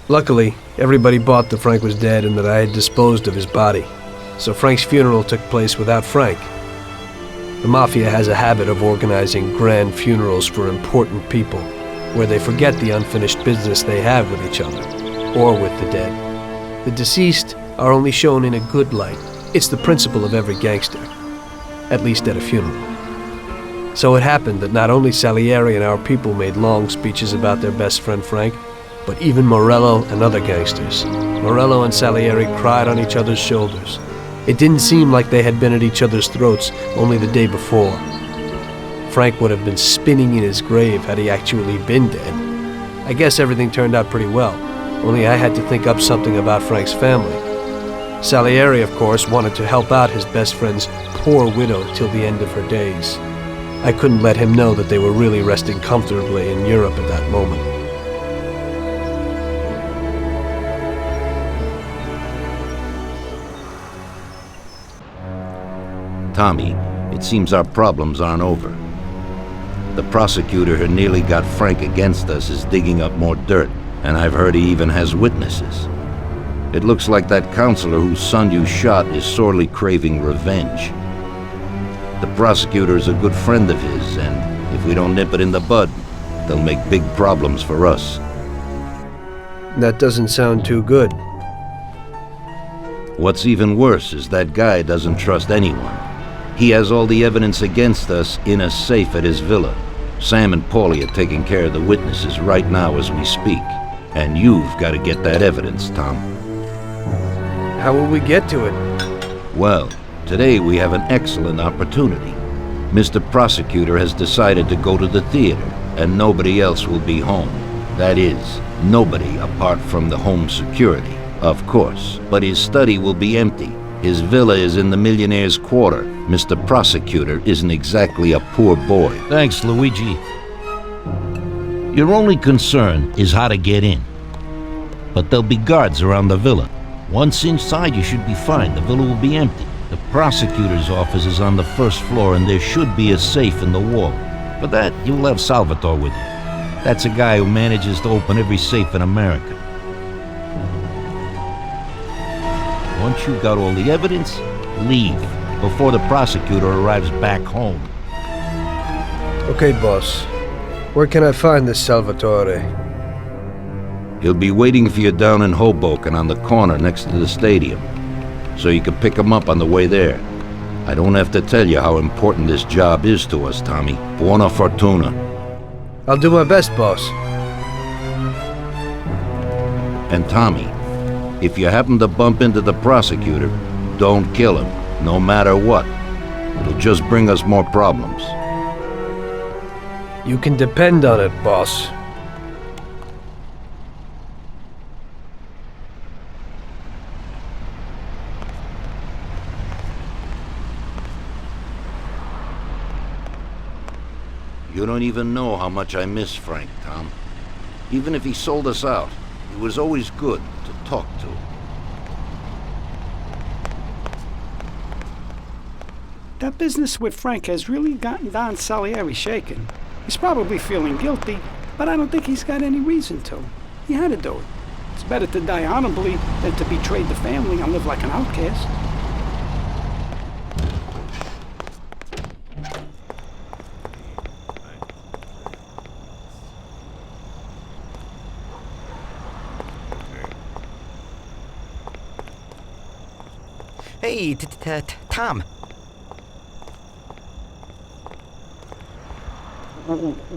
Luckily, everybody bought that Frank was dead and that I had disposed of his body. So Frank's funeral took place without Frank. The Mafia has a habit of organizing grand funerals for important people, where they forget the unfinished business they have with each other, or with the dead. The deceased are only shown in a good light. It's the principle of every gangster, at least at a funeral. So it happened that not only Salieri and our people made long speeches about their best friend Frank, but even Morello and other gangsters. Morello and Salieri cried on each other's shoulders. It didn't seem like they had been at each other's throats only the day before. Frank would have been spinning in his grave had he actually been dead. I guess everything turned out pretty well, only I had to think up something about Frank's family. Salieri, of course, wanted to help out his best friend's poor widow till the end of her days. I couldn't let him know that they were really resting comfortably in Europe at that moment. Tommy, it seems our problems aren't over. The prosecutor who nearly got Frank against us is digging up more dirt, and I've heard he even has witnesses. It looks like that counselor whose son you shot is sorely craving revenge. The prosecutor is a good friend of his, and if we don't nip it in the bud, they'll make big problems for us. That doesn't sound too good. What's even worse is that guy doesn't trust anyone. He has all the evidence against us in a safe at his villa. Sam and Paulie are taking care of the witnesses right now as we speak. And you've got to get that evidence, Tom. How will we get to it? Well, today we have an excellent opportunity. Mr. Prosecutor has decided to go to the theater, and nobody else will be home. That is, nobody apart from the home security, of course. But his study will be empty. His villa is in the Millionaire's Quarter. Mr. Prosecutor isn't exactly a poor boy. Thanks, Luigi. Your only concern is how to get in. But there'll be guards around the villa. Once inside, you should be fine. The villa will be empty. The prosecutor's office is on the first floor, and there should be a safe in the wall. For that, you'll have Salvatore with you. That's a guy who manages to open every safe in America. Once you've got all the evidence, leave before the prosecutor arrives back home. Okay, boss. Where can I find this Salvatore? He'll be waiting for you down in Hoboken on the corner next to the stadium, so you can pick him up on the way there. I don't have to tell you how important this job is to us, Tommy. Buona fortuna. I'll do my best, boss. And Tommy, if you happen to bump into the prosecutor, don't kill him, no matter what. It'll just bring us more problems. You can depend on it, boss. You don't even know how much I miss Frank, Tom. Even if he sold us out, he was always good to talk to. That business with Frank has really gotten Don Salieri shaken. He's probably feeling guilty, but I don't think he's got any reason to. He had to do it. It's better to die honorably than to betray the family and live like an outcast. Hey, Tom.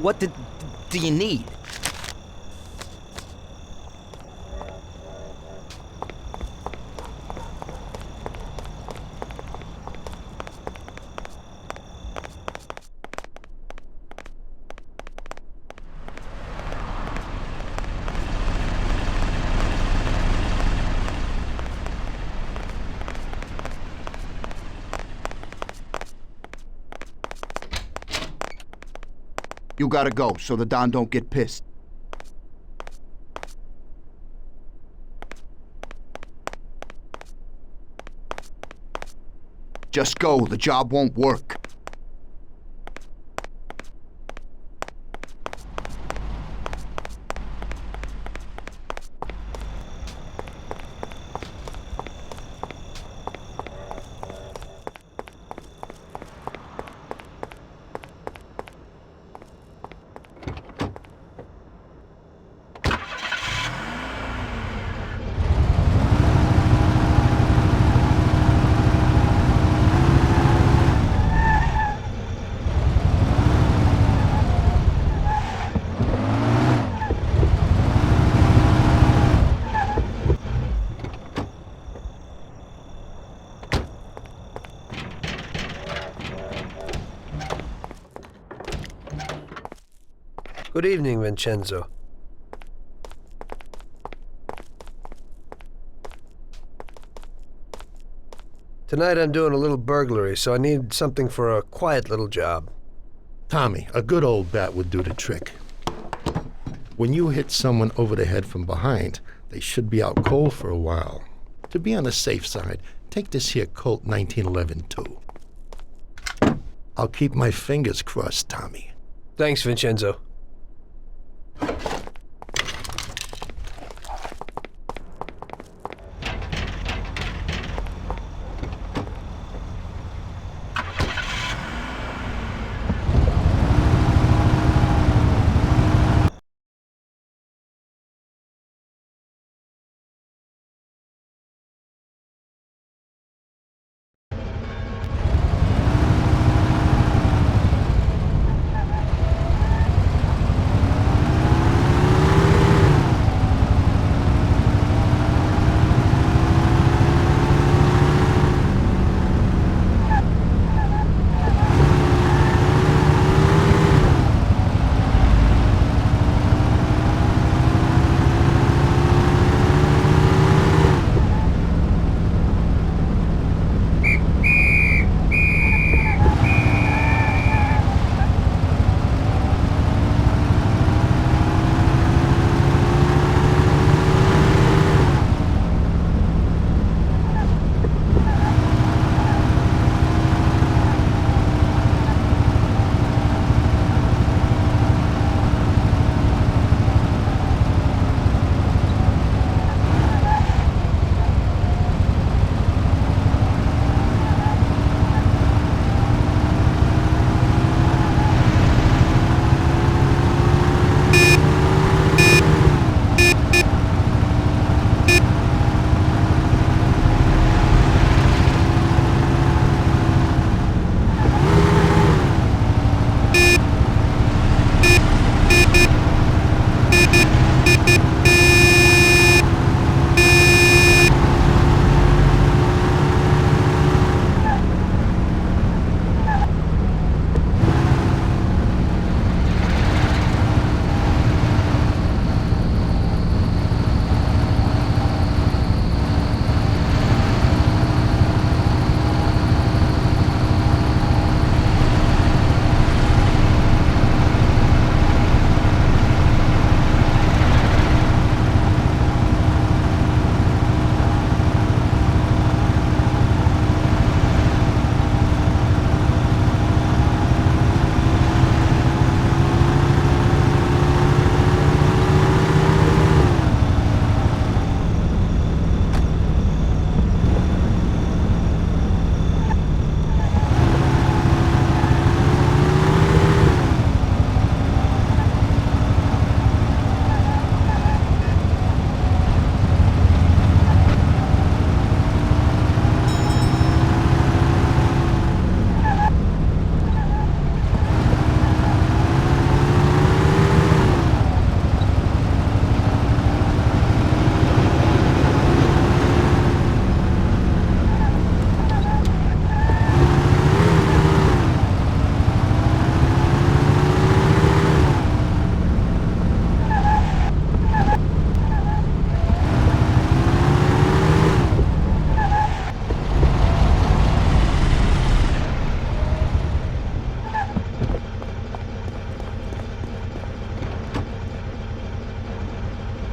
What do you need? You gotta go, so the Don don't get pissed. Just go, the job won't work. Good evening, Vincenzo. Tonight I'm doing a little burglary, so I need something for a quiet little job. Tommy, a good old bat would do the trick. When you hit someone over the head from behind, they should be out cold for a while. To be on the safe side, take this here Colt 1911 too. I'll keep my fingers crossed, Tommy. Thanks, Vincenzo.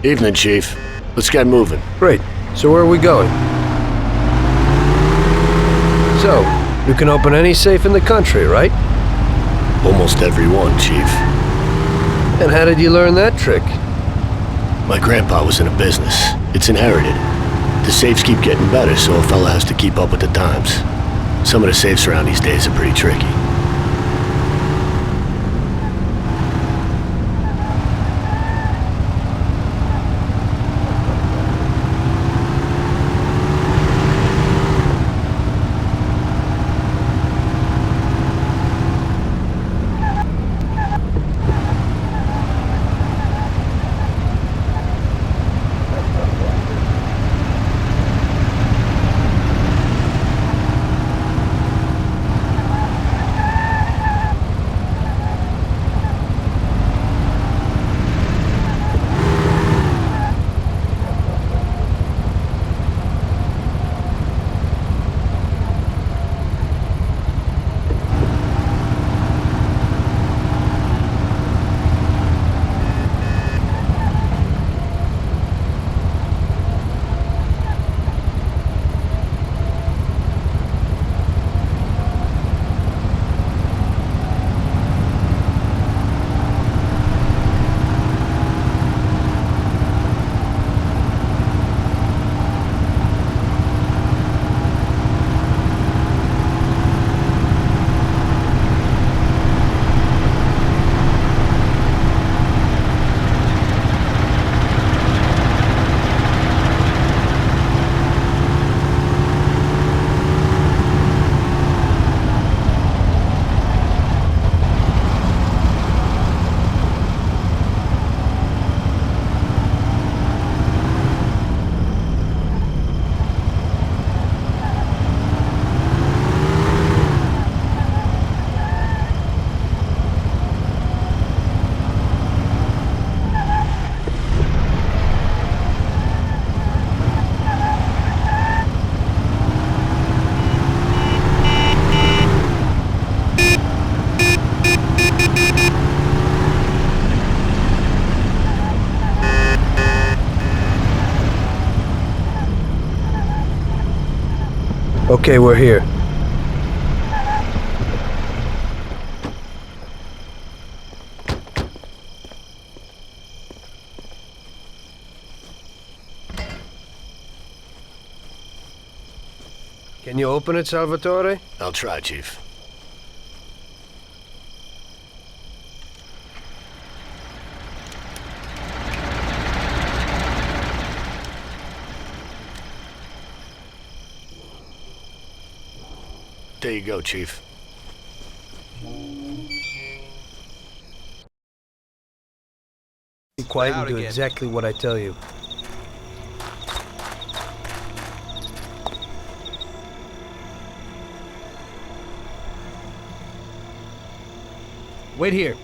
Evening, Chief. Let's get moving. Great. So where are we going? So, you can open any safe in the country, right? Almost every one, Chief. And how did you learn that trick? My grandpa was in a business. It's inherited. The safes keep getting better, so a fella has to keep up with the times. Some of the safes around these days are pretty tricky. Okay, we're here. Can you open it, Salvatore? I'll try, Chief. There you go, Chief. Be quiet and do exactly what I tell you. Wait here.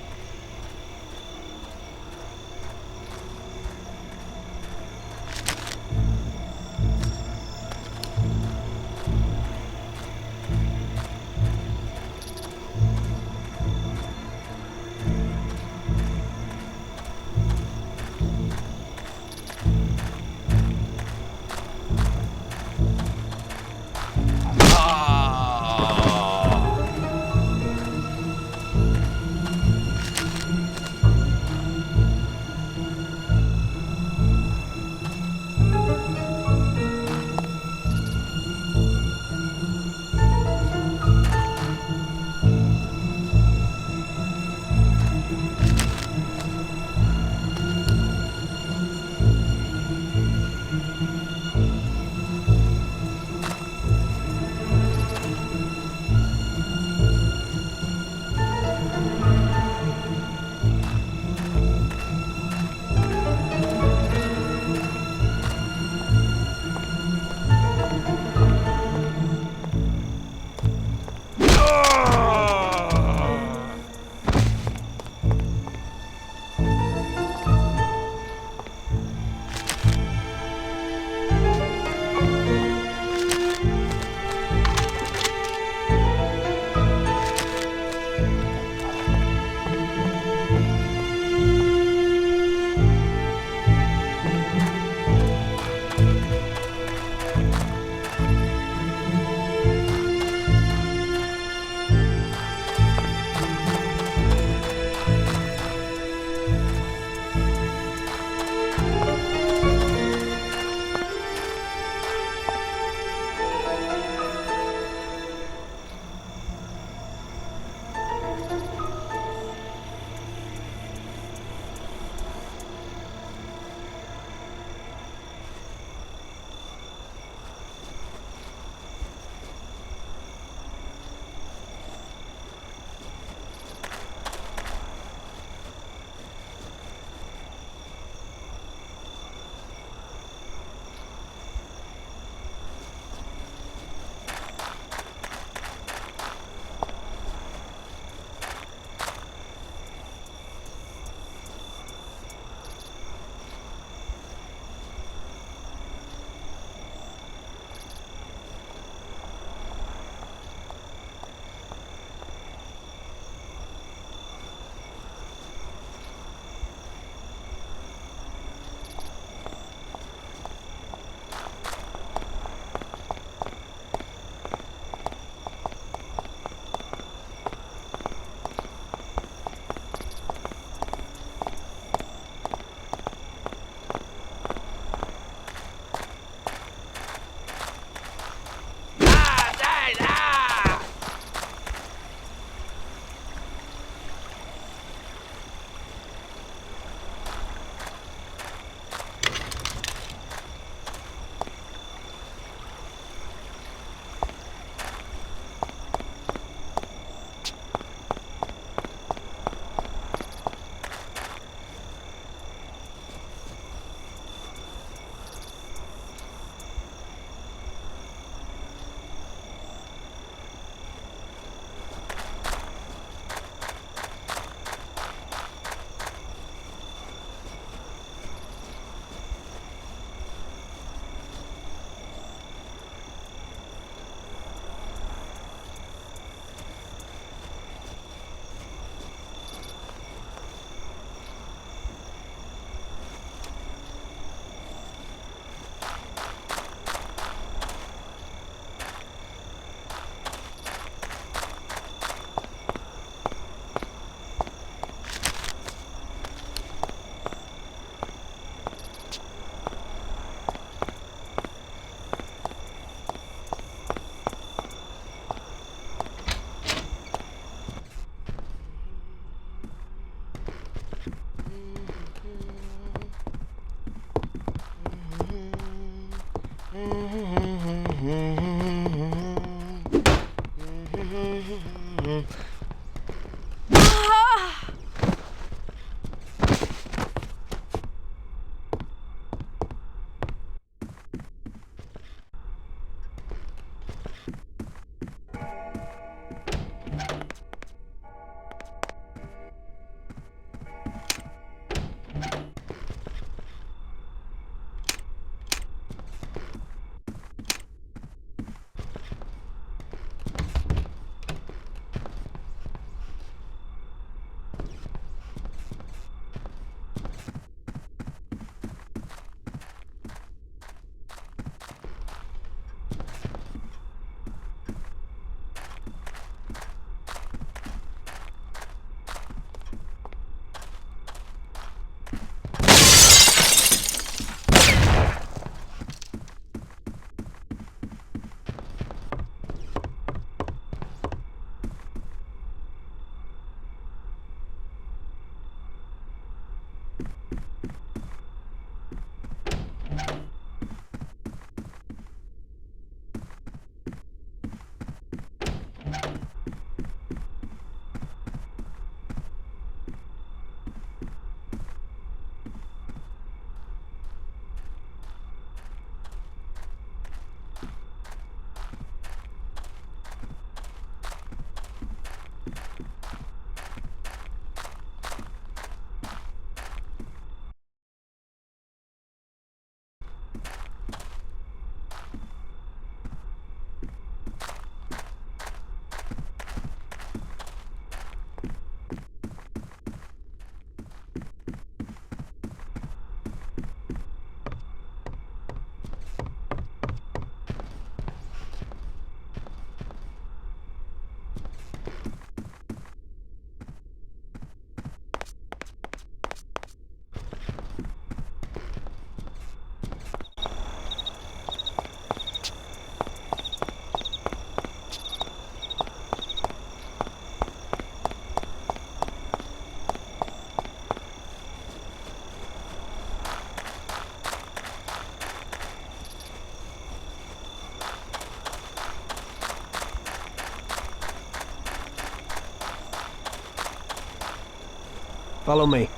Follow me.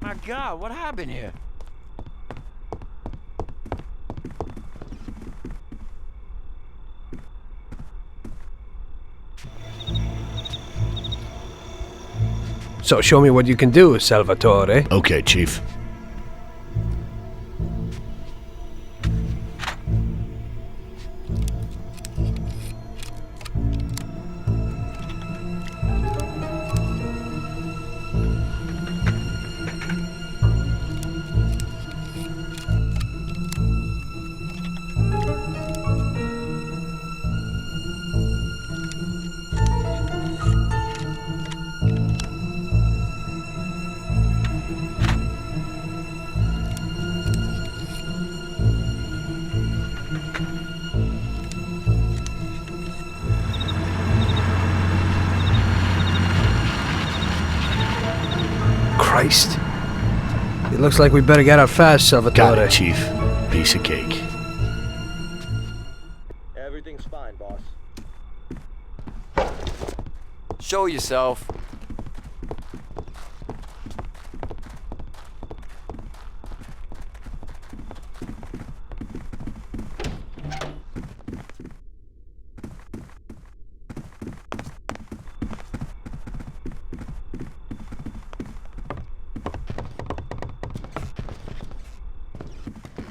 My God, what happened here? So show me what you can do, Salvatore. Okay, Chief. Christ. It looks like we better get out fast, Salvatore. Got it, Chief. Piece of cake. Everything's fine, boss. Show yourself.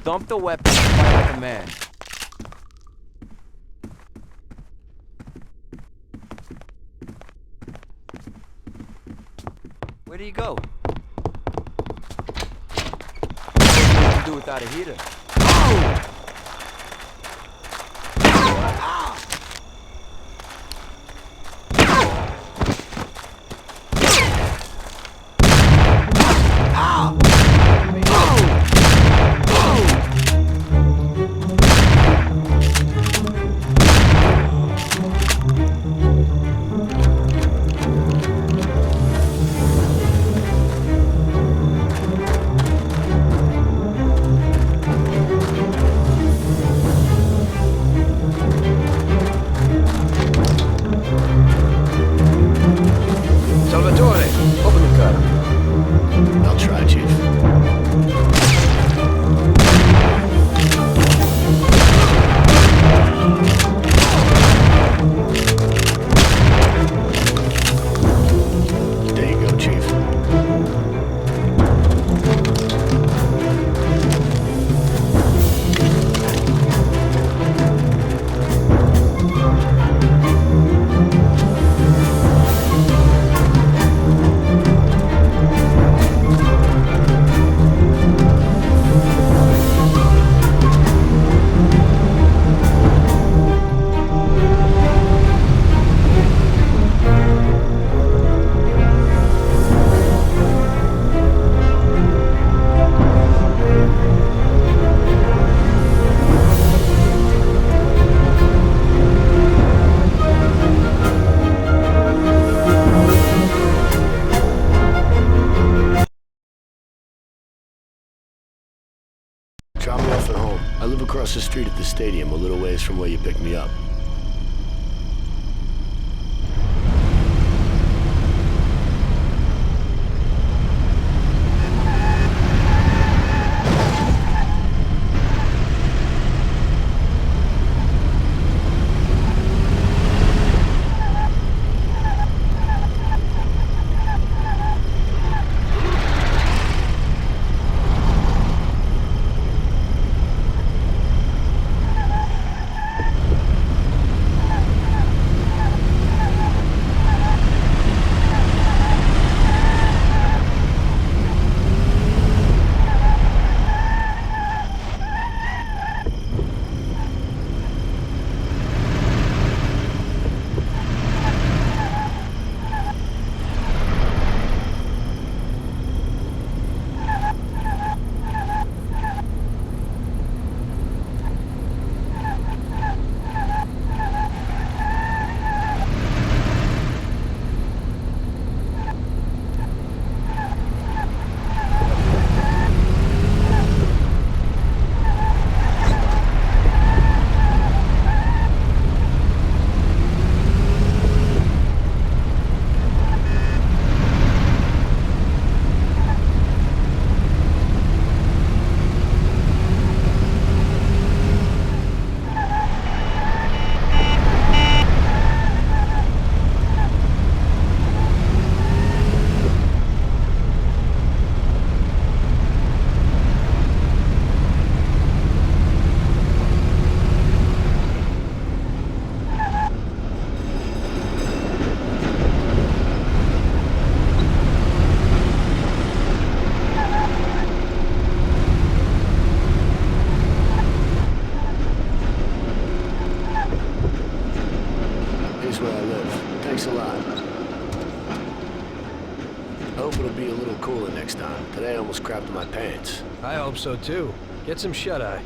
Dump the weapon and fight like a man. Where do you go? What do you do without a heater? Salvatore, open the car. I'll try, Chief. There you go, Chief. Drop me off at home. I live across the street at the stadium, a little ways from where you picked me up. Thanks a lot. I hope it'll be a little cooler next time. Today I almost crapped in my pants. I hope so too. Get some shut-eye.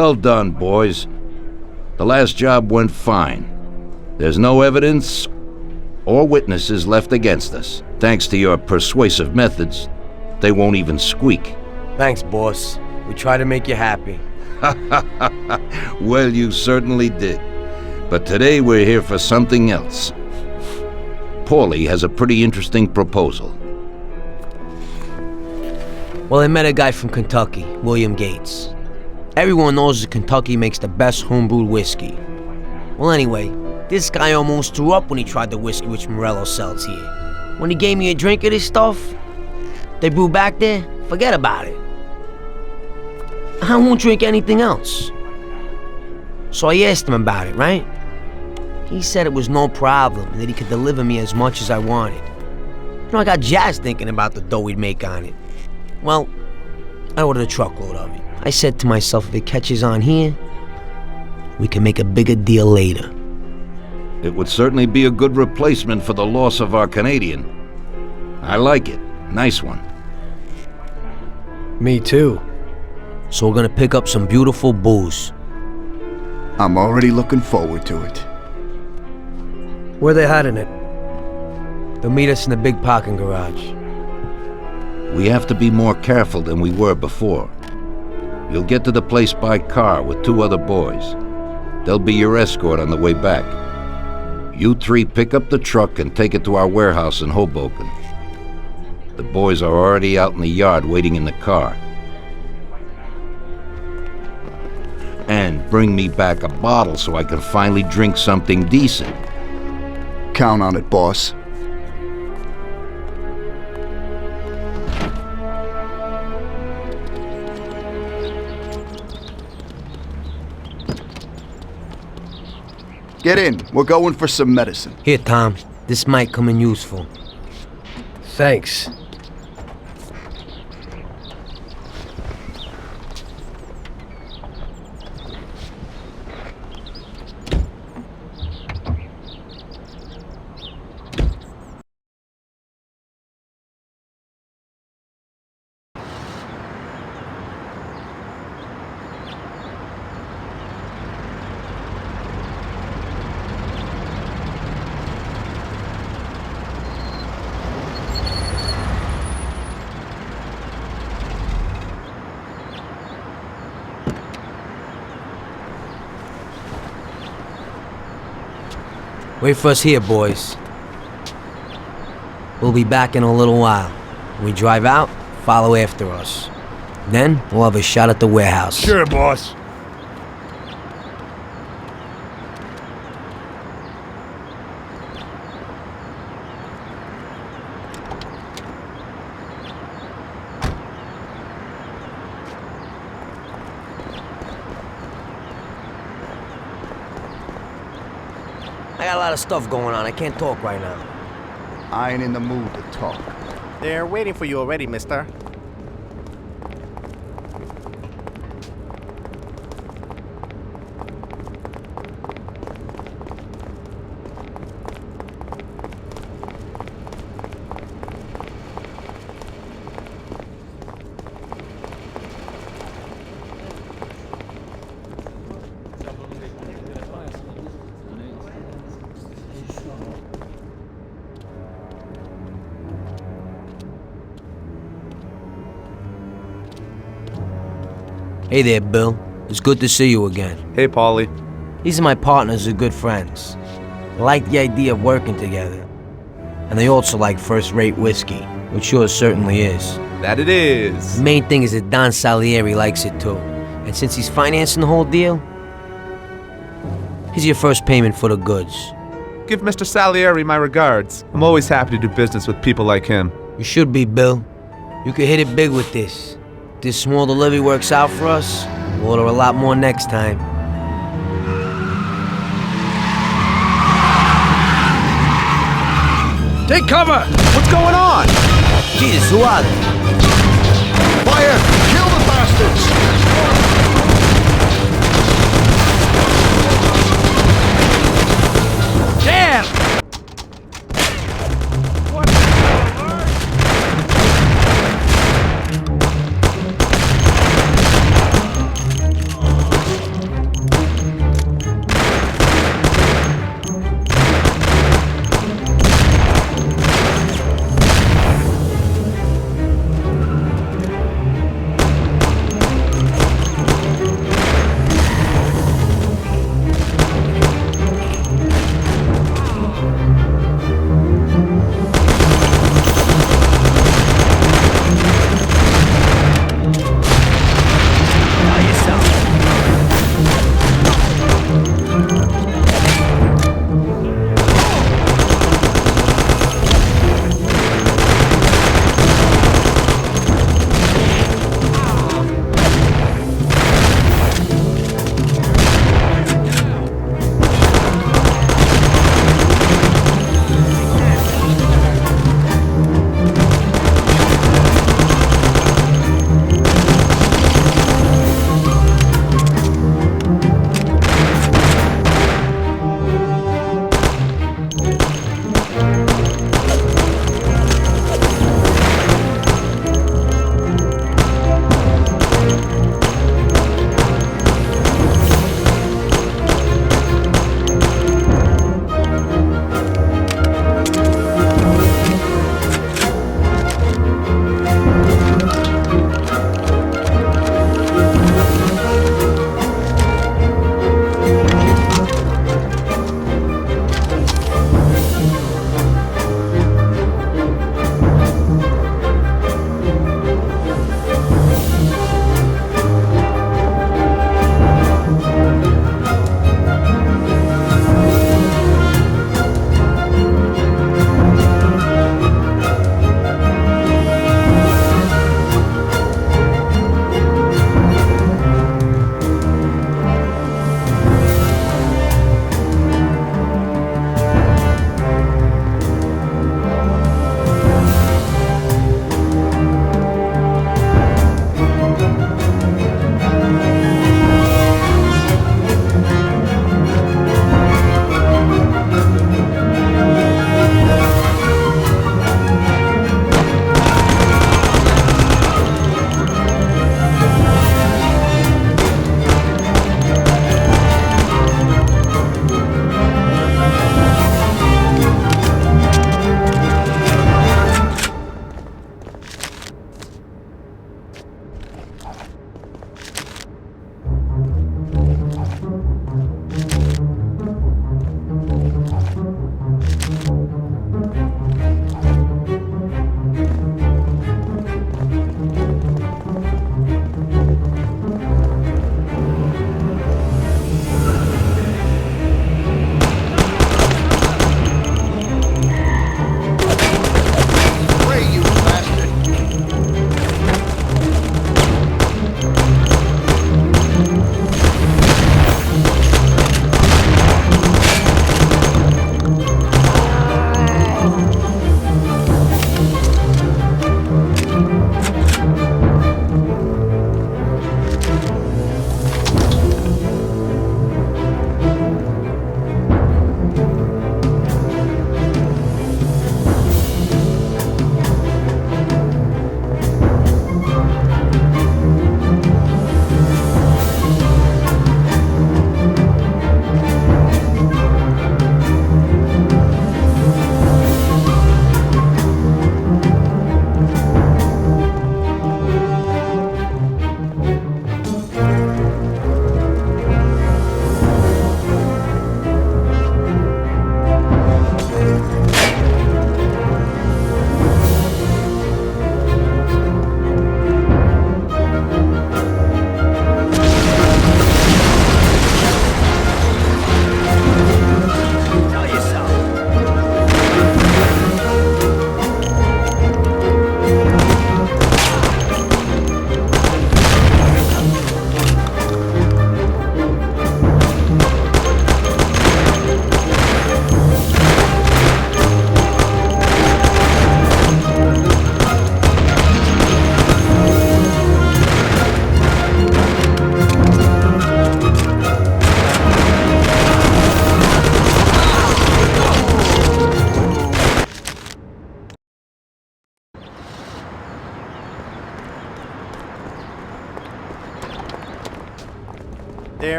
Well done, boys. The last job went fine. There's no evidence or witnesses left against us. Thanks to your persuasive methods, they won't even squeak. Thanks, boss. We try to make you happy. Well, you certainly did. But today we're here for something else. Paulie has a pretty interesting proposal. Well, I met a guy from Kentucky, William Gates. Everyone knows that Kentucky makes the best homebrewed whiskey. Well, anyway, this guy almost threw up when he tried the whiskey which Morello sells here. When he gave me a drink of this stuff they brew back there, forget about it. I won't drink anything else. So I asked him about it, right? He said it was no problem and that he could deliver me as much as I wanted. You know, I got jazzed thinking about the dough we'd make on it. Well, I ordered a truckload of it. I said to myself, if it catches on here, we can make a bigger deal later. It would certainly be a good replacement for the loss of our Canadian. I like it. Nice one. Me too. So we're gonna pick up some beautiful booze. I'm already looking forward to it. Where they hiding it? They'll meet us in the big parking garage. We have to be more careful than we were before. You'll get to the place by car with 2 other boys. They'll be your escort on the way back. You 3 pick up the truck and take it to our warehouse in Hoboken. The boys are already out in the yard waiting in the car. And bring me back a bottle so I can finally drink something decent. Count on it, boss. Get in. We're going for some medicine. Here, Tom. This might come in useful. Thanks. Wait for us here, boys. We'll be back in a little while. When we drive out, follow after us. Then, we'll have a shot at the warehouse. Sure, boss. I got a lot of stuff going on. I can't talk right now. I ain't in the mood to talk. They're waiting for you already, mister. Hey there, Bill. It's good to see you again. Hey, Paulie. These are my partners who are good friends. They like the idea of working together. And they also like first-rate whiskey, which yours certainly is. That it is. The main thing is that Don Salieri likes it too. And since he's financing the whole deal, here's your first payment for the goods. Give Mr. Salieri my regards. I'm always happy to do business with people like him. You should be, Bill. You could hit it big with this. If this small delivery works out for us, we'll order a lot more next time. Take cover! What's going on? Jesus, who are they? Fire! Kill the bastards! Damn!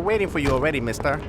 waiting for you already, mister.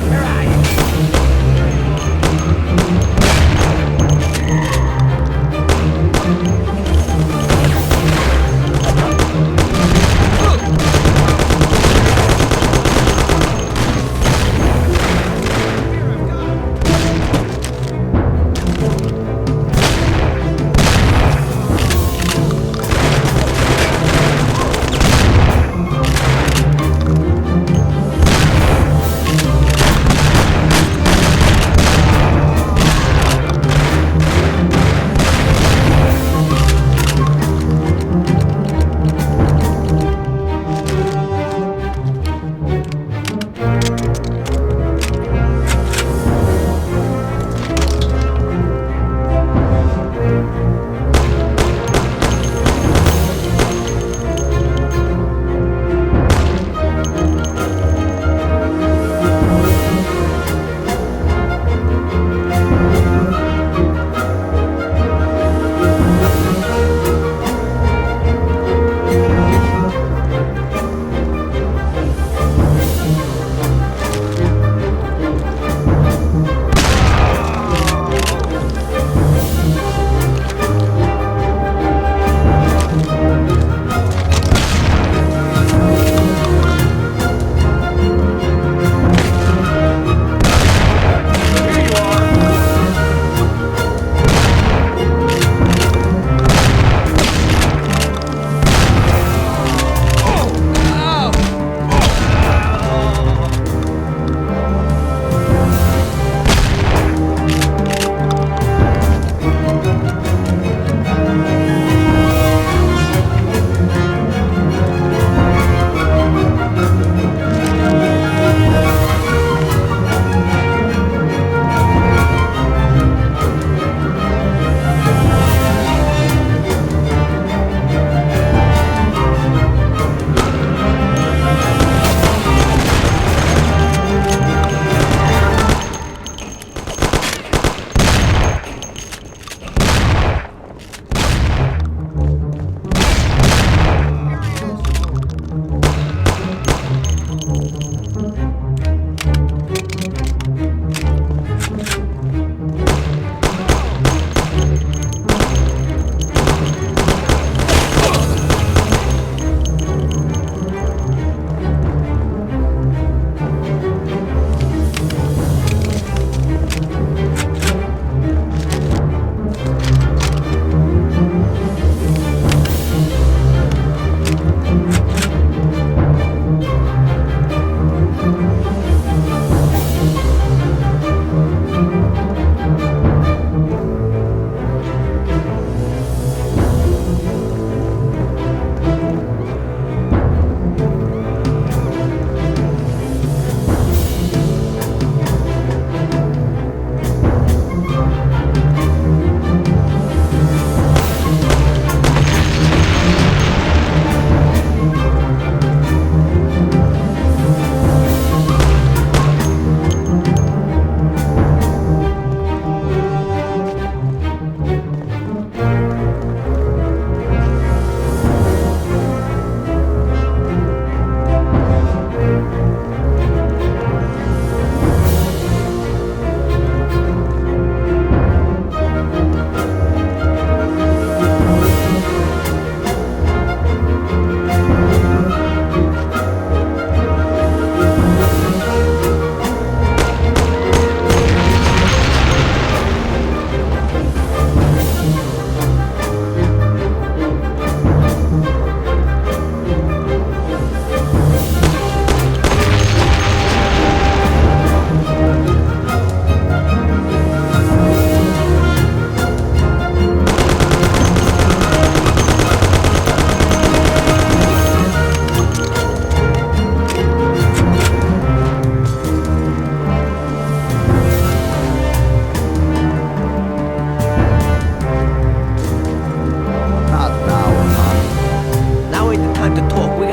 Where are you?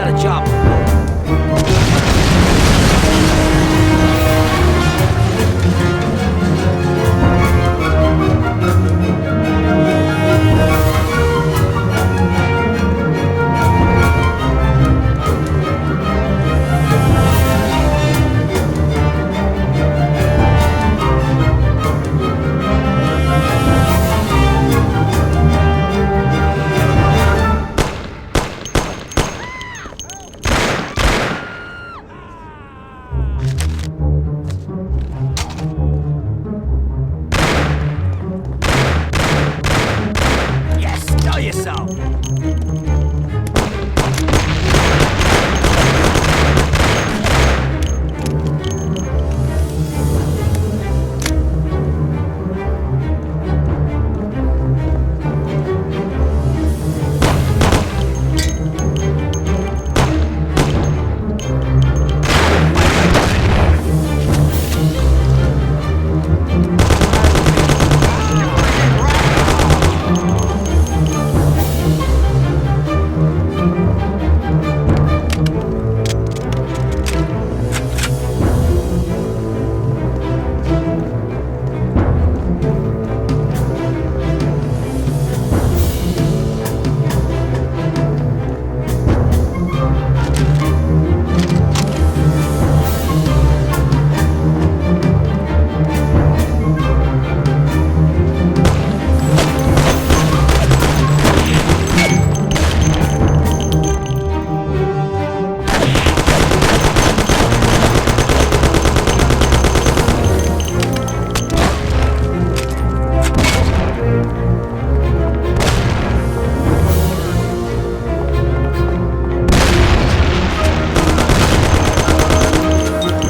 got a job to do. Yes, tell yourself.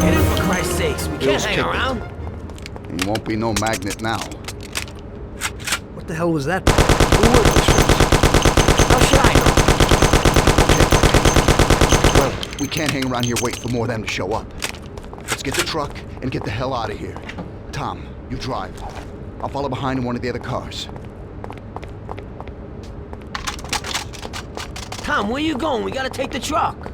Get in for Christ's sakes. We can't Bill's hang kicked it. around. He won't be no magnet now. What the hell was that? Who were those folks? How should I know? Well, we can't hang around here waiting for more of them to show up. Let's get the truck and get the hell out of here. Tom, you drive. I'll follow behind in one of the other cars. Tom, where you going? We gotta take the truck.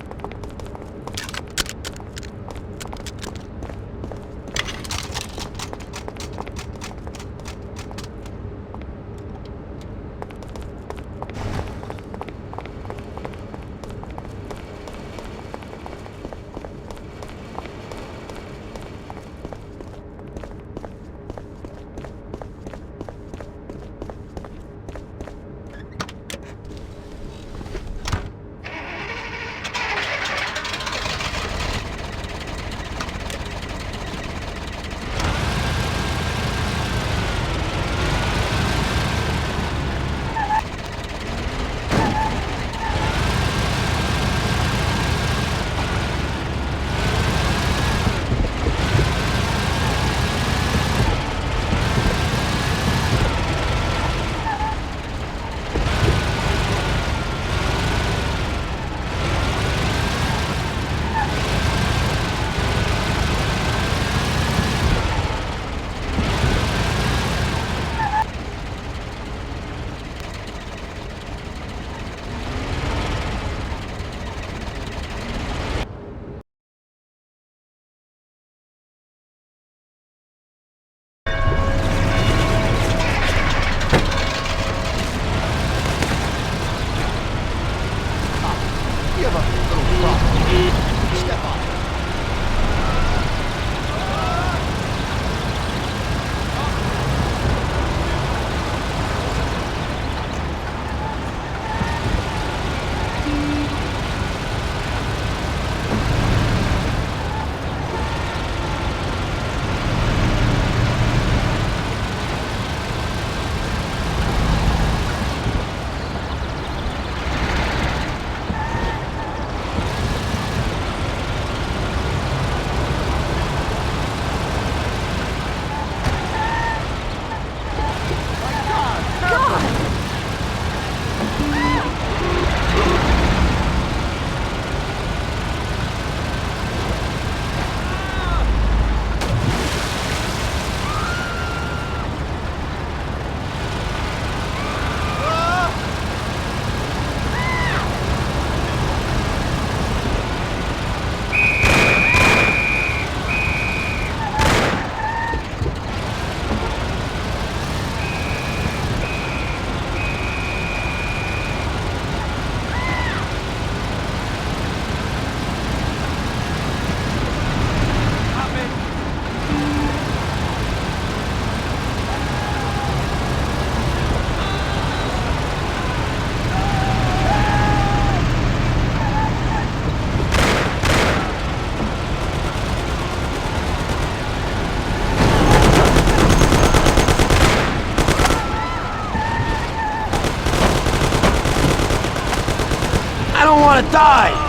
die!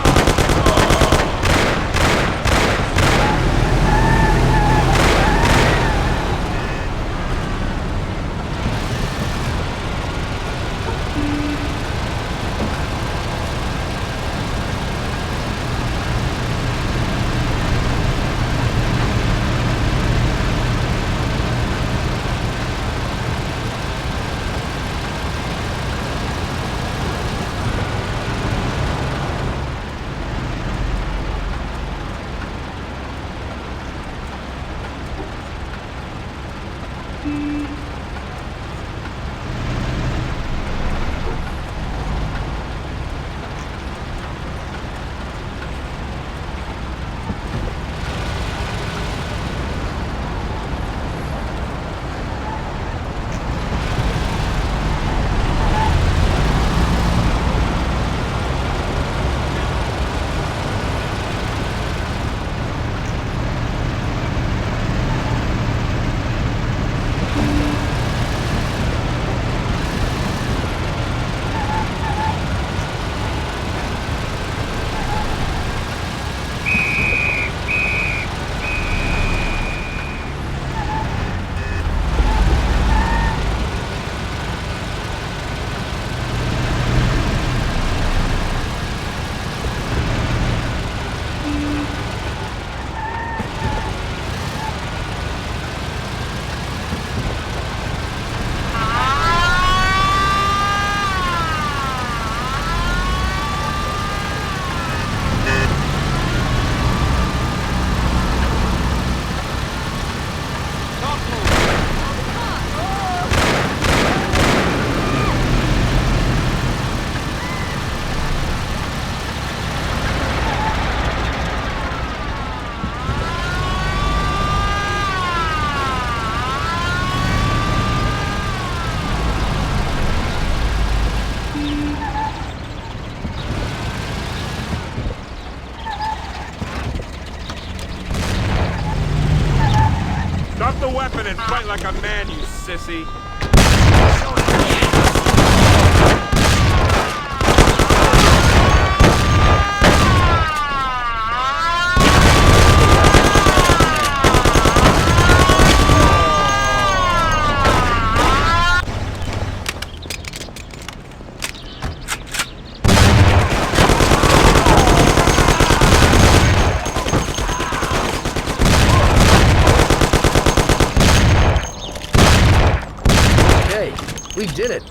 Drop the weapon and fight like a man, you sissy. We did it.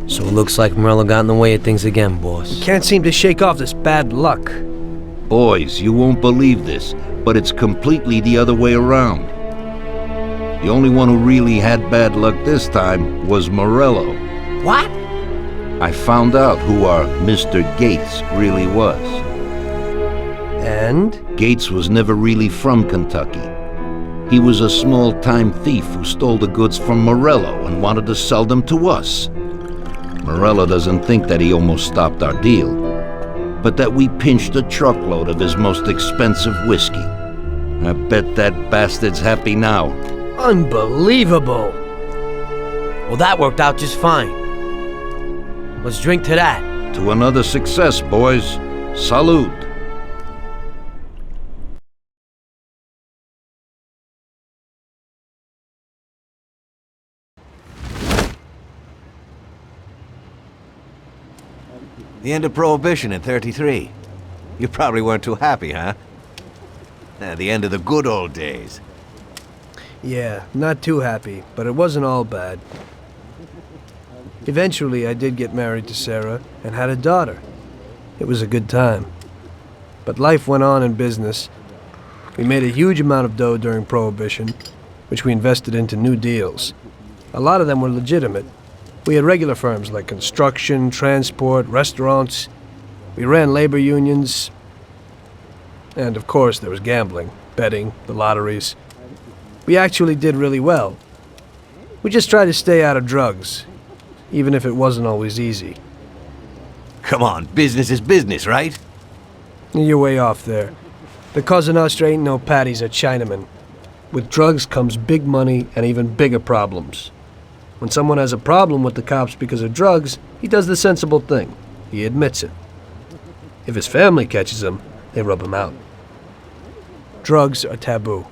So it looks like Morello got in the way of things again, boss. Can't seem to shake off this bad luck. Boys, you won't believe this, but it's completely the other way around. The only one who really had bad luck this time was Morello. What? I found out who our Mr. Gates really was. And? Gates was never really from Kentucky. He was a small-time thief who stole the goods from Morello and wanted to sell them to us. Morello doesn't think that he almost stopped our deal, but that we pinched a truckload of his most expensive whiskey. I bet that bastard's happy now. Unbelievable! Well, that worked out just fine. Let's drink to that. To another success, boys. Salute. The end of Prohibition in '33. You probably weren't too happy, huh? The end of the good old days. Yeah, not too happy, but it wasn't all bad. Eventually, I did get married to Sarah and had a daughter. It was a good time. But life went on in business. We made a huge amount of dough during Prohibition, which we invested into new deals. A lot of them were legitimate. We had regular firms like construction, transport, restaurants. We ran labor unions. And of course, there was gambling, betting, the lotteries. We actually did really well. We just tried to stay out of drugs, even if it wasn't always easy. Come on, business is business, right? You're way off there. The Cosa Nostra ain't no Paddy's or Chinaman. With drugs comes big money and even bigger problems. When someone has a problem with the cops because of drugs, he does the sensible thing. He admits it. If his family catches him, they rub him out. Drugs are taboo.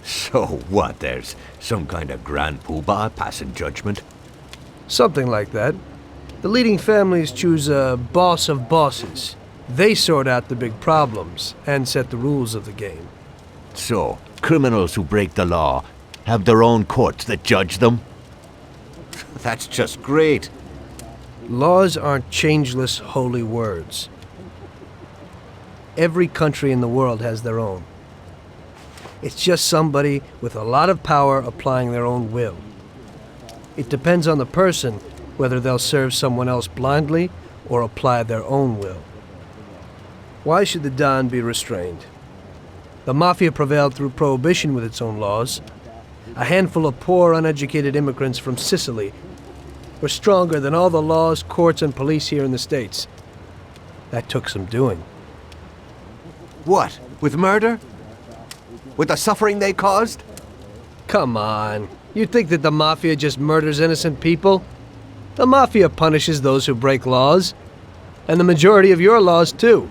So what, there's some kind of grand poobah passing judgment? Something like that. The leading families choose a boss of bosses. They sort out the big problems and set the rules of the game. So, criminals who break the law have their own courts that judge them? That's just great. Laws aren't changeless holy words. Every country in the world has their own. It's just somebody with a lot of power applying their own will. It depends on the person whether they'll serve someone else blindly or apply their own will. Why should the Don be restrained? The Mafia prevailed through prohibition with its own laws. A handful of poor, uneducated immigrants from Sicily were stronger than all the laws, courts, and police here in the States. That took some doing. What? With murder? With the suffering they caused? Come on. You think that the Mafia just murders innocent people? The Mafia punishes those who break laws. And the majority of your laws, too.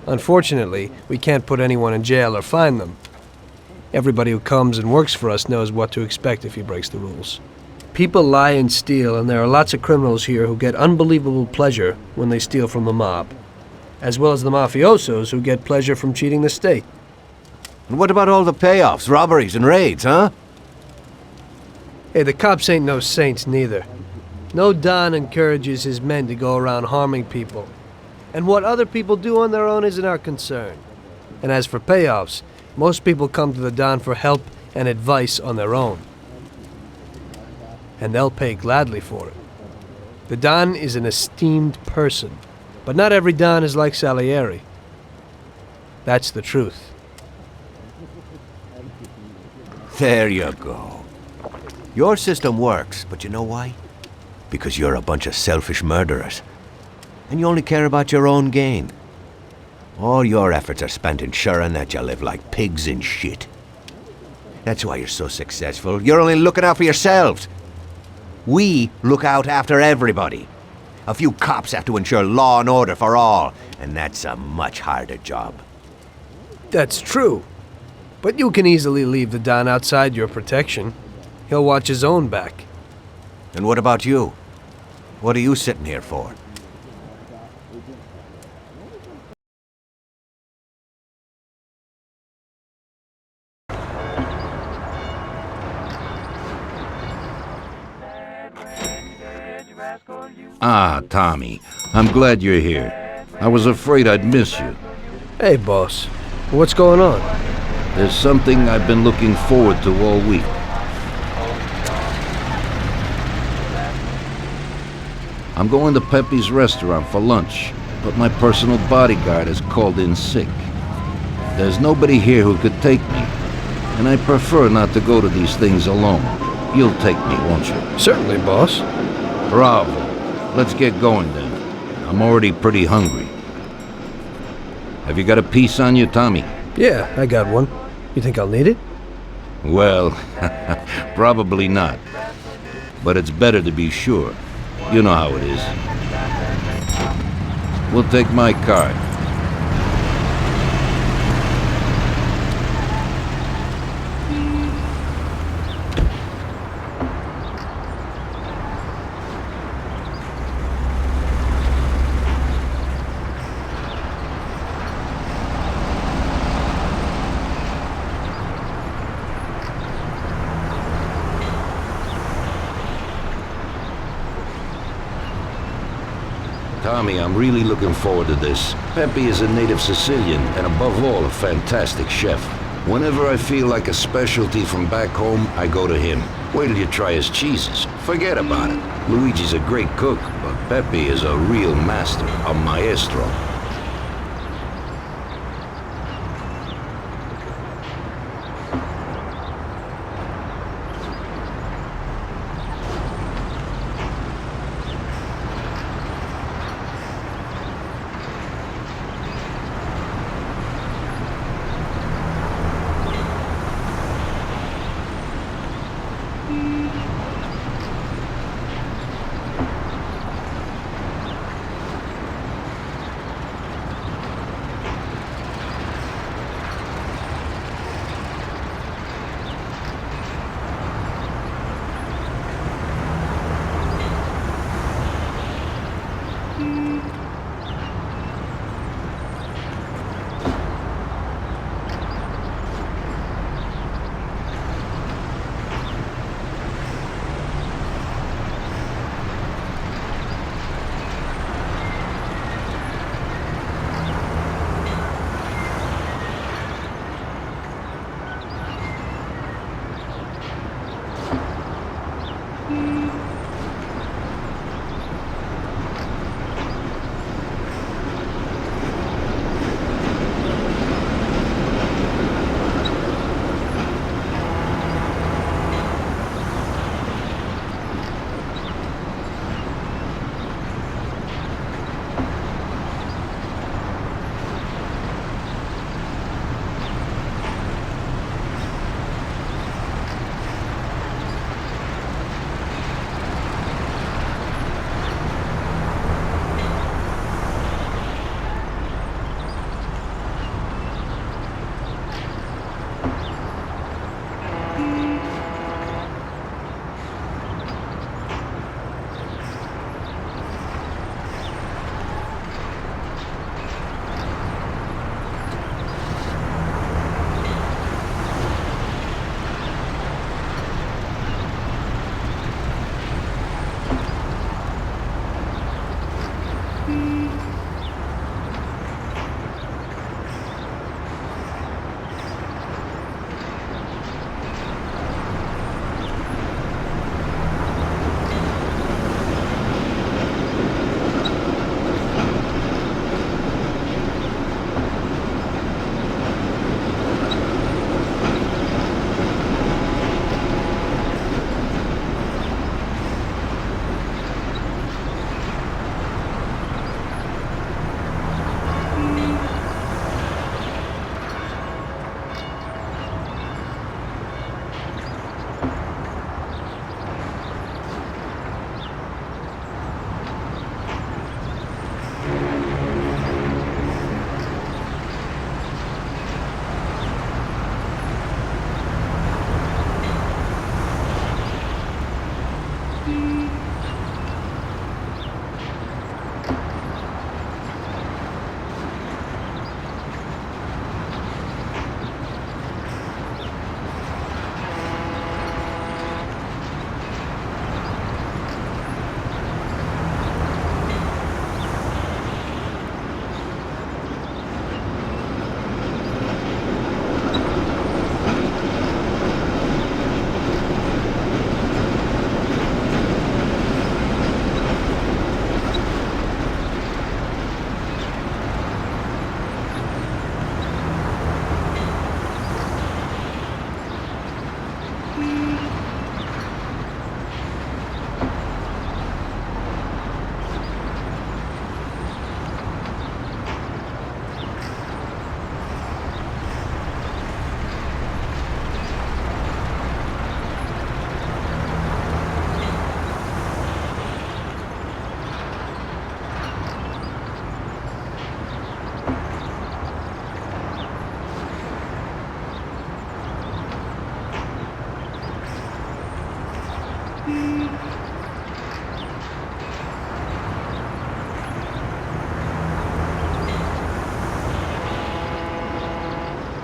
Unfortunately, we can't put anyone in jail or fine them. Everybody who comes and works for us knows what to expect if he breaks the rules. People lie and steal, and there are lots of criminals here who get unbelievable pleasure when they steal from the mob, as well as the mafiosos who get pleasure from cheating the state. And what about all the payoffs, robberies, and raids, huh? Hey, the cops ain't no saints neither. No Don encourages his men to go around harming people. And what other people do on their own isn't our concern. And as for payoffs, most people come to the Don for help and advice on their own. And they'll pay gladly for it. The Don is an esteemed person, but not every Don is like Salieri. That's the truth. There you go. Your system works, but you know why? Because you're a bunch of selfish murderers. And you only care about your own gain. All your efforts are spent ensuring that you live like pigs in shit. That's why you're so successful. You're only looking out for yourselves. We look out after everybody. A few cops have to ensure law and order for all, and that's a much harder job. That's true. But you can easily leave the Don outside your protection. He'll watch his own back. And what about you? What are you sitting here for? Ah, Tommy. I'm glad you're here. I was afraid I'd miss you. Hey, boss. What's going on? There's something I've been looking forward to all week. I'm going to Pepe's restaurant for lunch, but my personal bodyguard has called in sick. There's nobody here who could take me, and I prefer not to go to these things alone. You'll take me, won't you? Certainly, boss. Bravo. Let's get going then. I'm already pretty hungry. Have you got a piece on you, Tommy? Yeah, I got one. You think I'll need it? Well, probably not. But it's better to be sure. You know how it is. We'll take my card. Tommy, I'm really looking forward to this. Pepe is a native Sicilian, and above all, a fantastic chef. Whenever I feel like a specialty from back home, I go to him. Wait till you try his cheeses. Forget about it. Luigi's a great cook, but Pepe is a real master, a maestro.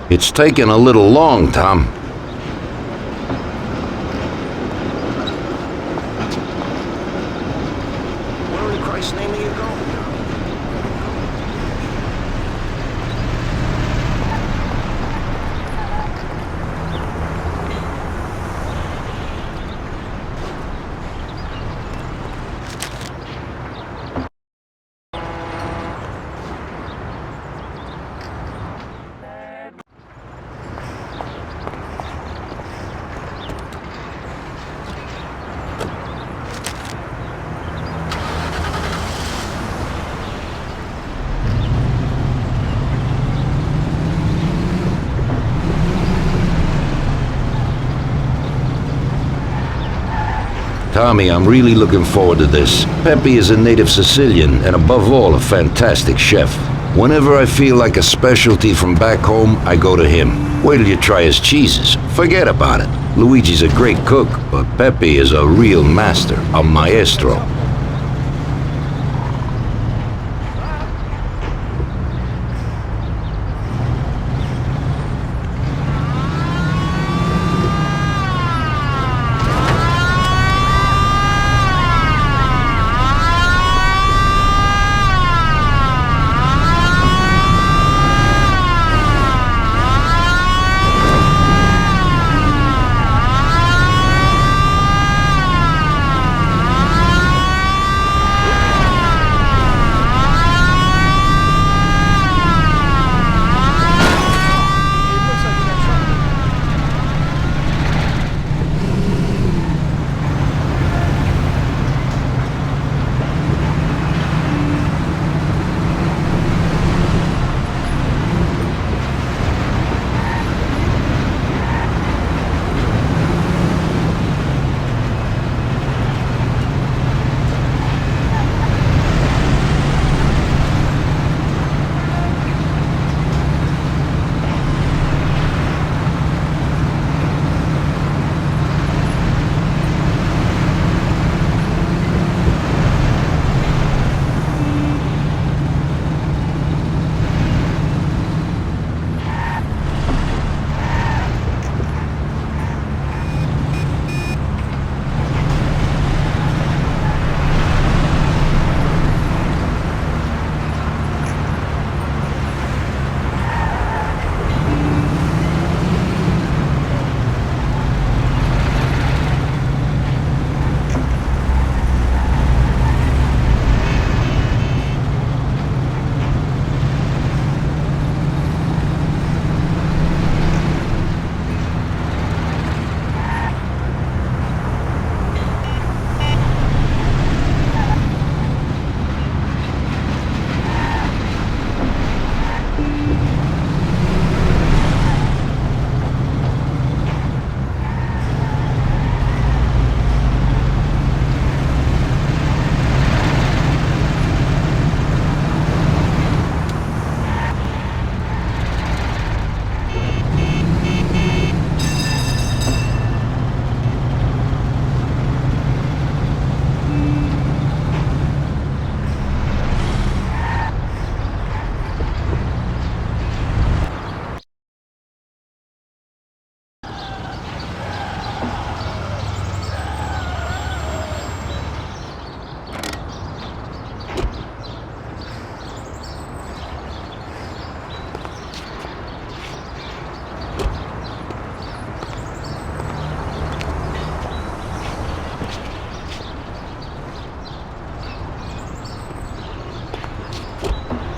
It's taken a little long, Tom. Where in Christ's name are you going? Tommy, I'm really looking forward to this. Pepe is a native Sicilian and above all a fantastic chef. Whenever I feel like a specialty from back home, I go to him. Wait till you try his cheeses. Forget about it. Luigi's a great cook, but Pepe is a real master, a maestro.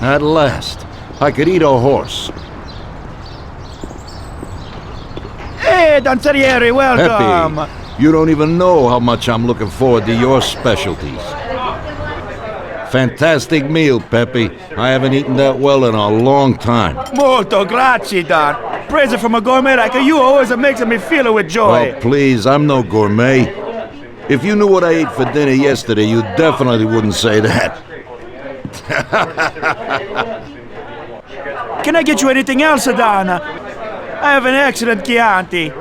At last, I could eat a horse. Hey, Danzerieri, welcome! Pepe, you don't even know how much I'm looking forward to your specialties. Fantastic meal, Pepe. I haven't eaten that well in a long time. Molto grazie, Don. Praise from a gourmet like you always makes me feel with joy. Oh, please, I'm no gourmet. If you knew what I ate for dinner yesterday, you definitely wouldn't say that. Can I get you anything else, Don? I have an excellent Chianti.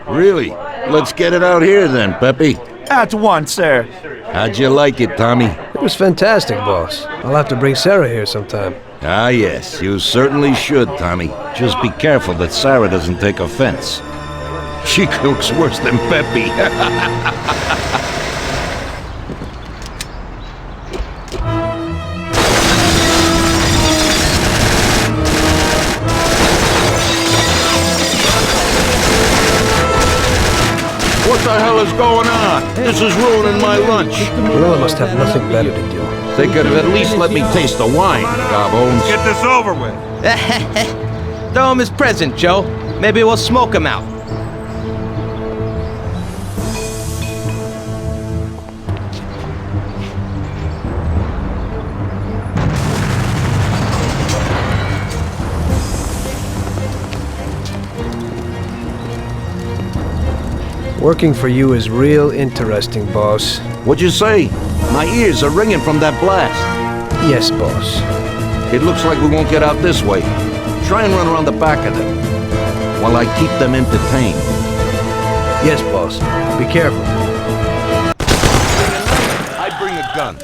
Really? Let's get it out here then, Pepe. At once, sir. How'd you like it, Tommy? It was fantastic, boss. I'll have to bring Sarah here sometime. Ah, yes, you certainly should, Tommy. Just be careful that Sarah doesn't take offense. She cooks worse than Peppy. What the hell is going on? This is ruining my lunch. Morello must have nothing better to do. They could have at least let me taste the wine, Gobbones. Get this over with. Throw him his present, Joe. Maybe we'll smoke him out. Working for you is real interesting, boss. What'd you say? My ears are ringing from that blast. Yes, boss. It looks like we won't get out this way. Try and run around the back of them, while I keep them entertained. Yes, boss. Be careful. I bring a gun.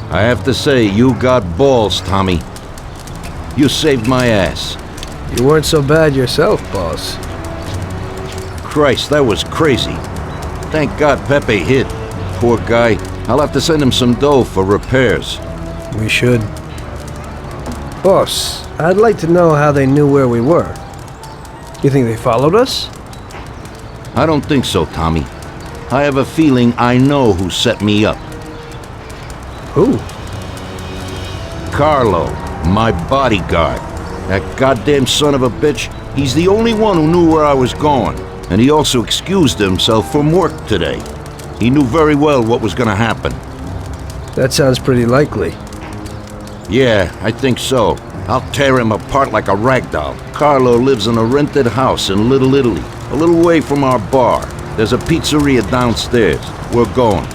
I have to say, you got balls, Tommy. You saved my ass. You weren't so bad yourself, boss. Christ, that was crazy. Thank God Pepe hid. Poor guy. I'll have to send him some dough for repairs. We should. Boss, I'd like to know how they knew where we were. You think they followed us? I don't think so, Tommy. I have a feeling I know who set me up. Who? Carlo, my bodyguard. That goddamn son of a bitch, he's the only one who knew where I was going. And he also excused himself from work today. He knew very well what was gonna happen. That sounds pretty likely. Yeah, I think so. I'll tear him apart like a rag doll. Carlo lives in a rented house in Little Italy, a little way from our bar. There's a pizzeria downstairs. We're going.